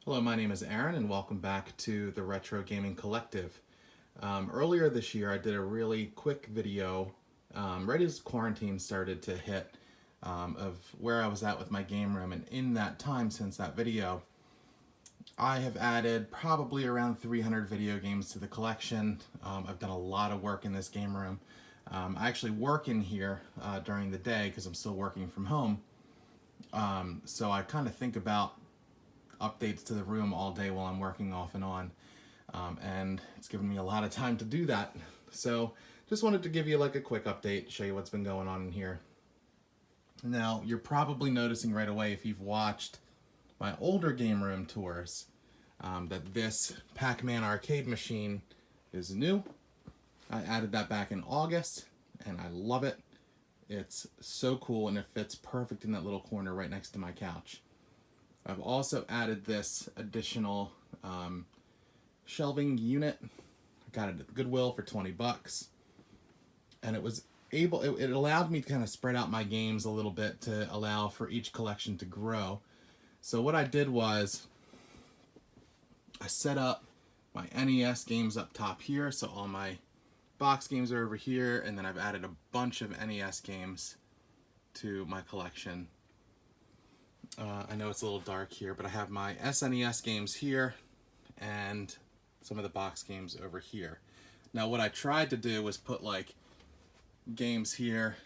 Hello, my name is Aaron, and welcome back to the Retro Gaming Collective. Earlier this year, I did a really quick video right as quarantine started to hit of where I was at with my game room, and in that time since that video, I have added probably around 300 video games to the collection. I've done a lot of work in this game room. I actually work in here during the day because I'm still working from home, so I kind of think about updates to the room all day while I'm working off and on. And it's given me a lot of time to do that. So just wanted to give you like a quick update, show you what's been going on in here. Now, you're probably noticing right away if you've watched my older game room tours that this Pac-Man arcade machine is new. I added that back in August and I love it. It's so cool and it fits perfect in that little corner right next to my couch. I've also added this additional shelving unit. I got it at Goodwill for 20 bucks. And it allowed me to kind of spread out my games a little bit to allow for each collection to grow. So what I did was I set up my NES games up top here. So all my box games are over here, and then I've added a bunch of NES games to my collection. I know it's a little dark here, but I have my SNES games here and some of the box games over here. Now what I tried to do was put like games here,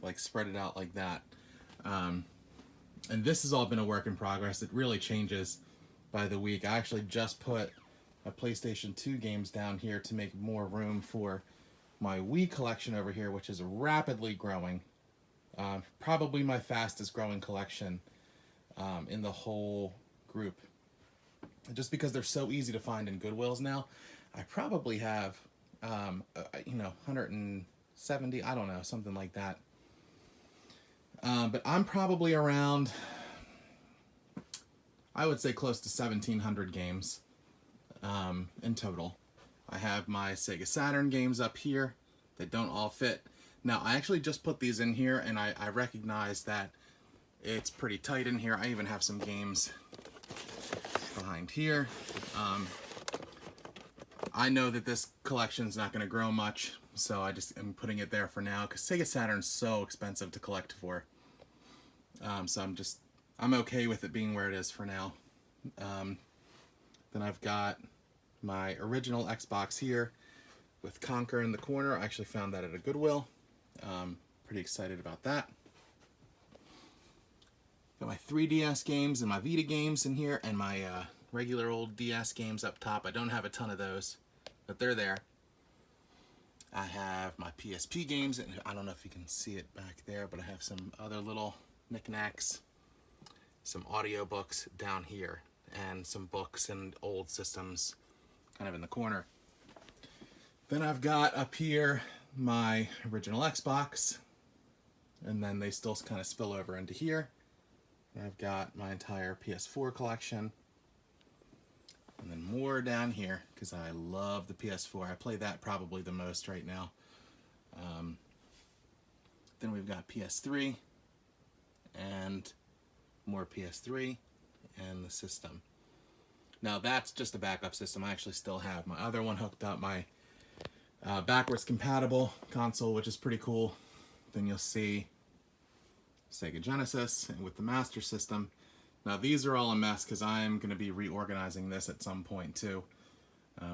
like spread it out like that. And this has all been a work in progress. It really changes by the week. I actually just put my PlayStation 2 games down here to make more room for my Wii collection over here, which is rapidly growing. Probably my fastest growing collection in the whole group. Just because they're so easy to find in Goodwills now, I probably have, 170, I don't know, something like that. But I'm probably around, I would say close to 1,700 games in total. I have my Sega Saturn games up here. They don't all fit. Now, I actually just put these in here, and I recognize that it's pretty tight in here. I even have some games behind here. I know that this collection's not going to grow much, so I just am putting it there for now, because Sega Saturn's so expensive to collect for. So I'm okay with it being where it is for now. Then I've got my original Xbox here with Conker in the corner. I actually found that at a Goodwill. Pretty excited about that. Got my 3DS games and my Vita games in here, and my regular old DS games up top. I don't have a ton of those, but they're there. I have my PSP games, and I don't know if you can see it back there, but I have some other little knickknacks, some audiobooks down here, and some books and old systems kind of in the corner. Then I've got up here my original Xbox, and then they still kind of spill over into here. I've got my entire PS4 collection, and then more down here because I love the PS4. I play that probably the most right now. Then we've got PS3 and more PS3 and the system. Now that's just a backup system. I actually still have my other one hooked up, my backwards compatible console, which is pretty cool. Then you'll see Sega Genesis and with the Master System. Now these are all a mess because I'm going to be reorganizing this at some point too.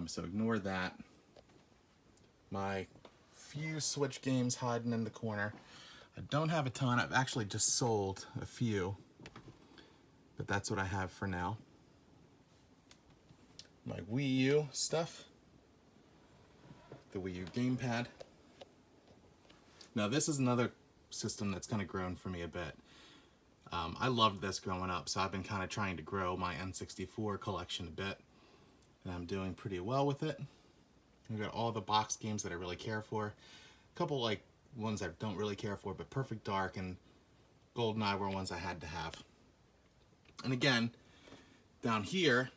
So ignore that. My few Switch games hiding in the corner. I don't have a ton. I've actually just sold a few, but that's what I have for now. My Wii U stuff. The Wii U gamepad. Now this is another system that's kind of grown for me a bit. I loved this growing up, so I've been kind of trying to grow my N64 collection a bit, and I'm doing pretty well with it. I've got all the box games that I really care for. A couple like ones I don't really care for, but Perfect Dark and GoldenEye were ones I had to have. And again, down here,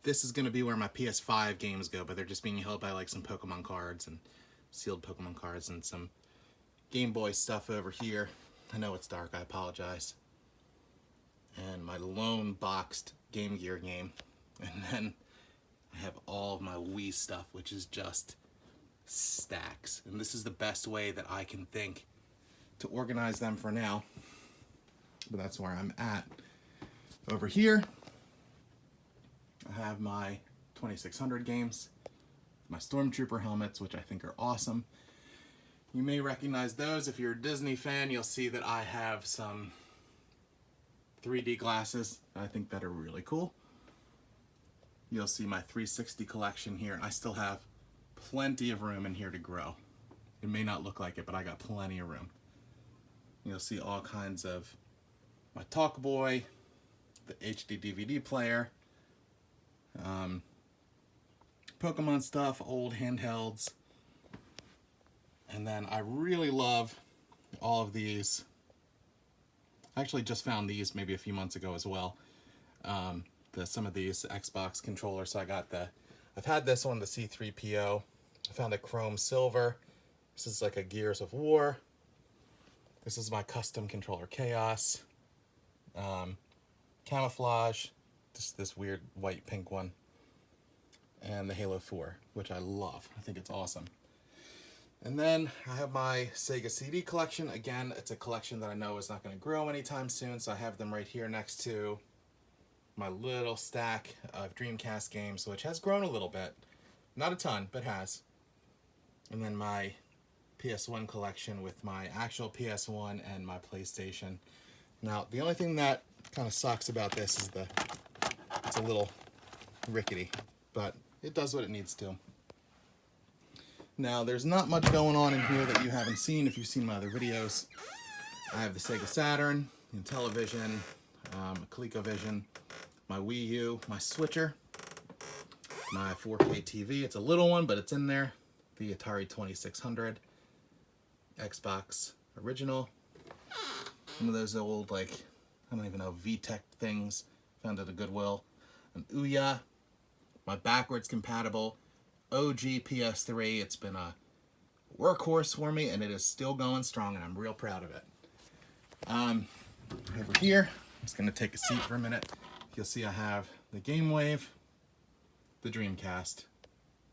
this is going to be where my PS5 games go, but they're just being held by like some Pokemon cards and sealed Pokemon cards and some Game Boy stuff over here. I know it's dark, I apologize. And my lone boxed Game Gear game. And then I have all of my Wii stuff, which is just stacks. And this is the best way that I can think to organize them for now. But that's where I'm at. Over here, I have my 2600 games, my Stormtrooper helmets, which I think are awesome. You may recognize those. If you're a Disney fan, you'll see that I have some 3D glasses that I think that are really cool. You'll see my 360 collection here. I still have plenty of room in here to grow. It may not look like it, but I got plenty of room. You'll see all kinds of my Talkboy, the HD DVD player, Pokemon stuff, old handhelds. And then I really love all of these. I actually just found these maybe a few months ago as well. Some of these Xbox controllers. So I've had this one, the C3PO. I found a chrome silver. This is like a Gears of War. This is my custom controller, Chaos. Camouflage, this weird white pink one. And the Halo 4, which I love. I think it's awesome. And then I have my Sega CD collection. Again, it's a collection that I know is not going to grow anytime soon, so I have them right here next to my little stack of Dreamcast games, which has grown a little bit. Not a ton, but has. And then my PS1 collection with my actual PS1 and my PlayStation. Now, the only thing that kind of sucks about this is it's a little rickety, but it does what it needs to. Now, there's not much going on in here that you haven't seen if you've seen my other videos. I have the Sega Saturn, Intellivision, ColecoVision, my Wii U, my switcher, my 4K TV. It's a little one, but it's in there. The Atari 2600, Xbox original. Some of those old, I don't even know, VTech things. Found at a Goodwill. An Ouya, my backwards compatible OG PS3. It's been a workhorse for me, and it is still going strong, and I'm real proud of it. Over here, I'm just going to take a seat for a minute. You'll see I have the Game Wave, the Dreamcast,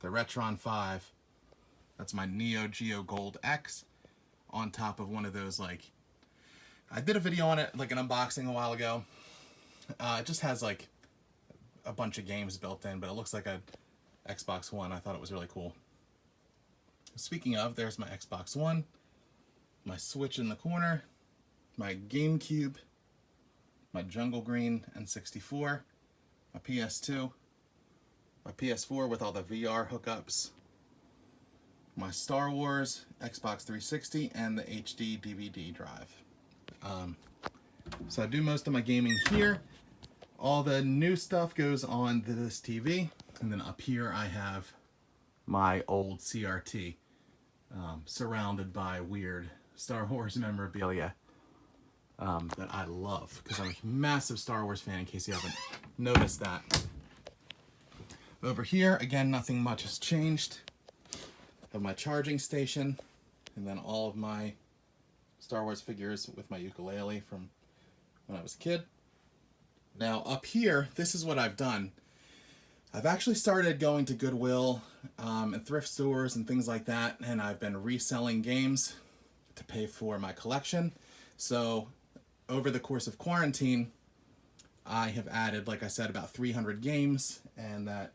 the Retron 5. That's my Neo Geo Gold X on top of one of those, I did a video on it, an unboxing a while ago. It just has, a bunch of games built in, but it looks like a Xbox One. I thought it was really cool. Speaking of, there's my Xbox One, my Switch in the corner, my GameCube, my Jungle Green N64, my PS2, my PS4 with all the VR hookups, my Star Wars, Xbox 360, and the HD DVD drive. So I do most of my gaming here. All the new stuff goes on this TV. And then up here I have my old CRT, surrounded by weird Star Wars memorabilia that I love, because I'm a massive Star Wars fan, in case you haven't noticed that. Over here, again, nothing much has changed. I have my charging station, and then all of my Star Wars figures with my ukulele from when I was a kid. Now up here, this is what I've done. I've actually started going to Goodwill and thrift stores and things like that, and I've been reselling games to pay for my collection. So over the course of quarantine, I have added, like I said, about 300 games and that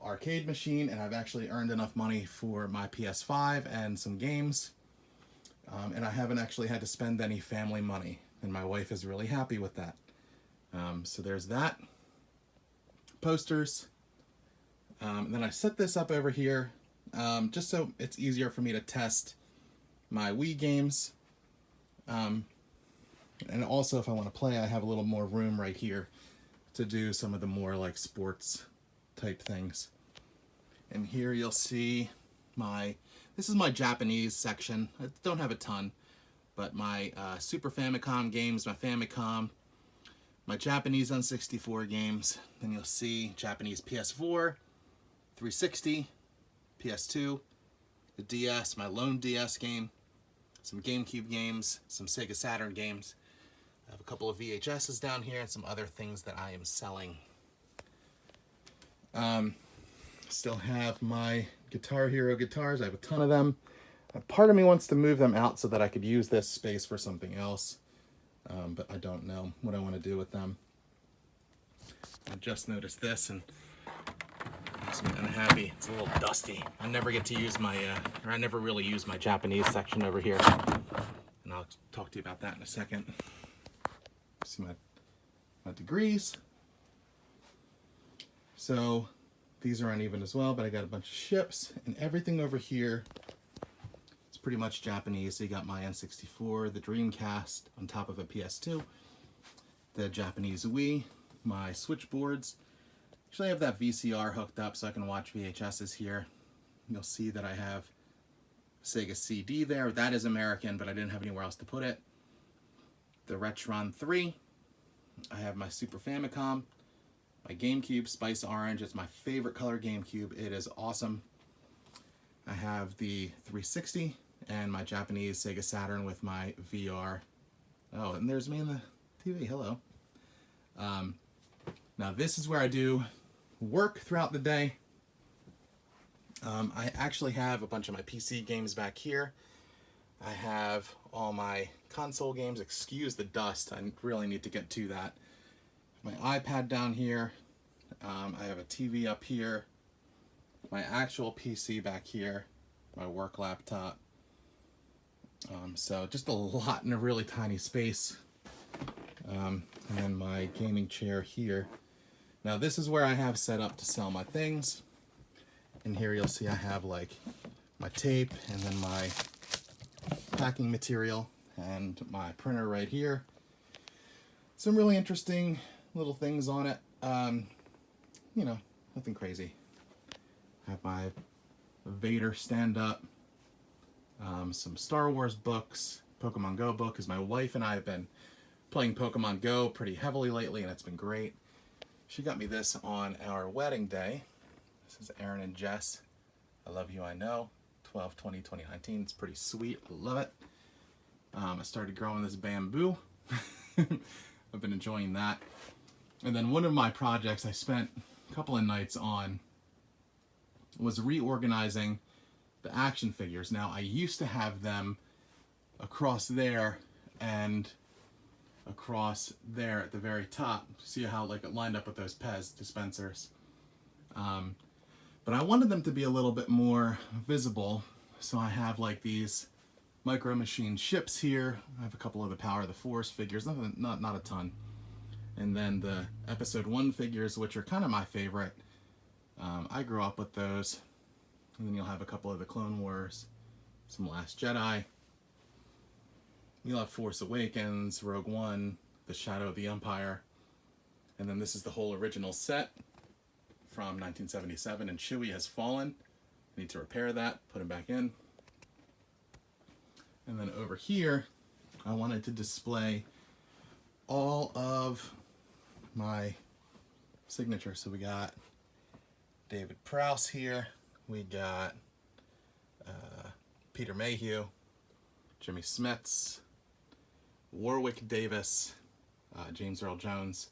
arcade machine, and I've actually earned enough money for my PS5 and some games, and I haven't actually had to spend any family money, and my wife is really happy with that. So there's that. Posters. And then I set this up over here just so it's easier for me to test my Wii games. And also, if I want to play, I have a little more room right here to do some of the more sports type things. And here you'll see this is my Japanese section. I don't have a ton, but my Super Famicom games, my Famicom, my Japanese N64 games. Then you'll see Japanese PS4, 360, PS2, the DS, my lone DS game, some GameCube games, some Sega Saturn games. I have a couple of VHSs down here and some other things that I am selling. Still have my Guitar Hero guitars. I have a ton of them. Part of me wants to move them out so that I could use this space for something else, but I don't know what I want to do with them. I just noticed this and makes me unhappy. It's a little dusty. I never get to use my, or I never really use my Japanese section over here. And I'll talk to you about that in a second. See my degrees. So these are uneven as well, but I got a bunch of ships, and everything over here is pretty much Japanese. So you got my N64, the Dreamcast on top of a PS2, the Japanese Wii, my switchboards. Actually, I have that VCR hooked up so I can watch VHSs here. You'll see that I have Sega CD there. That is American, but I didn't have anywhere else to put it. The Retron 3. I have my Super Famicom. My GameCube, Spice Orange. It's my favorite color GameCube. It is awesome. I have the 360 and my Japanese Sega Saturn with my VR. Oh, and there's me in the TV. Hello. Now this is where I do work throughout the day. I actually have a bunch of my PC games back here. I have all my console games. Excuse the dust. I really need to get to that. My iPad down here. I have a TV up here. My actual PC back here. My work laptop. So just a lot in a really tiny space. And then my gaming chair here. Now this is where I have set up to sell my things. And here you'll see I have like my tape and then my packing material and my printer right here. Some really interesting little things on it. You know, nothing crazy. I have my Vader stand-up, some Star Wars books, Pokemon Go book, because my wife and I have been playing Pokemon Go pretty heavily lately, and it's been great. She got me this on our wedding day. This is Aaron and Jess. I Love You, I Know. 12/20/2019. It's pretty sweet. I love it. I started growing this bamboo. I've been enjoying that. And then one of my projects I spent a couple of nights on was reorganizing the action figures. Now, I used to have them across there and across there at the very top. See how like it lined up with those Pez dispensers. But I wanted them to be a little bit more visible, so I have like these Micro Machine ships here. I have a couple of the Power of the Force figures, not a ton. And then the Episode 1 figures, which are kind of my favorite. I grew up with those. And then you'll have a couple of the Clone Wars, some Last Jedi. You'll have Force Awakens, Rogue One, The Shadow of the Empire. And then this is the whole original set from 1977, and Chewie has fallen. I need to repair that, put him back in. And then over here, I wanted to display all of my signature. So we got David Prowse here. We got Peter Mayhew, Jimmy Smits, Warwick Davis, James Earl Jones.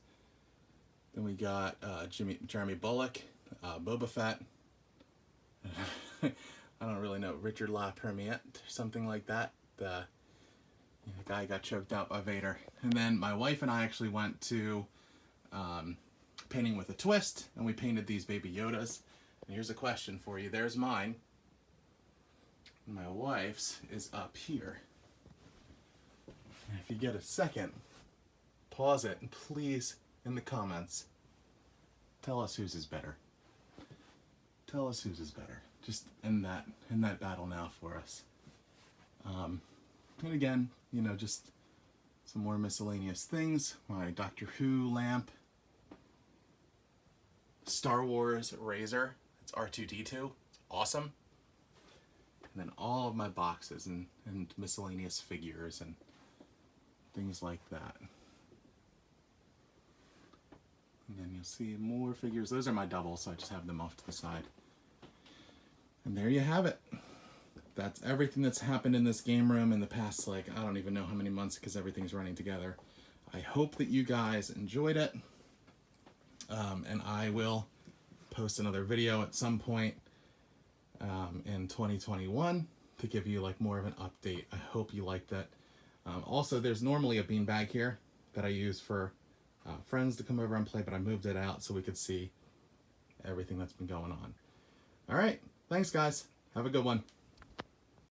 Then we got Jeremy Bullock, Boba Fett. I don't really know, Richard La Premiette, or something like that. The guy got choked out by Vader. And then my wife and I actually went to Painting with a Twist, and we painted these Baby Yodas. And here's a question for you. There's mine. My wife's is up here. And if you get a second, pause it, and please, in the comments, tell us whose is better. Tell us whose is better. Just end that battle now for us. And again, you know, just some more miscellaneous things. My Doctor Who lamp. Star Wars Razor. It's R2-D2. It's awesome. And then all of my boxes and miscellaneous figures and things like that. And then you'll see more figures. Those are my doubles, so I just have them off to the side. And there you have it. That's everything that's happened in this game room in the past, like, I don't even know how many months because everything's running together. I hope that you guys enjoyed it. And I will post another video at some point in 2021 to give you like more of an update. I hope you liked it. Also, there's normally a beanbag here that I use for friends to come over and play, but I moved it out so we could see everything that's been going on. All right, thanks guys. Have a good one.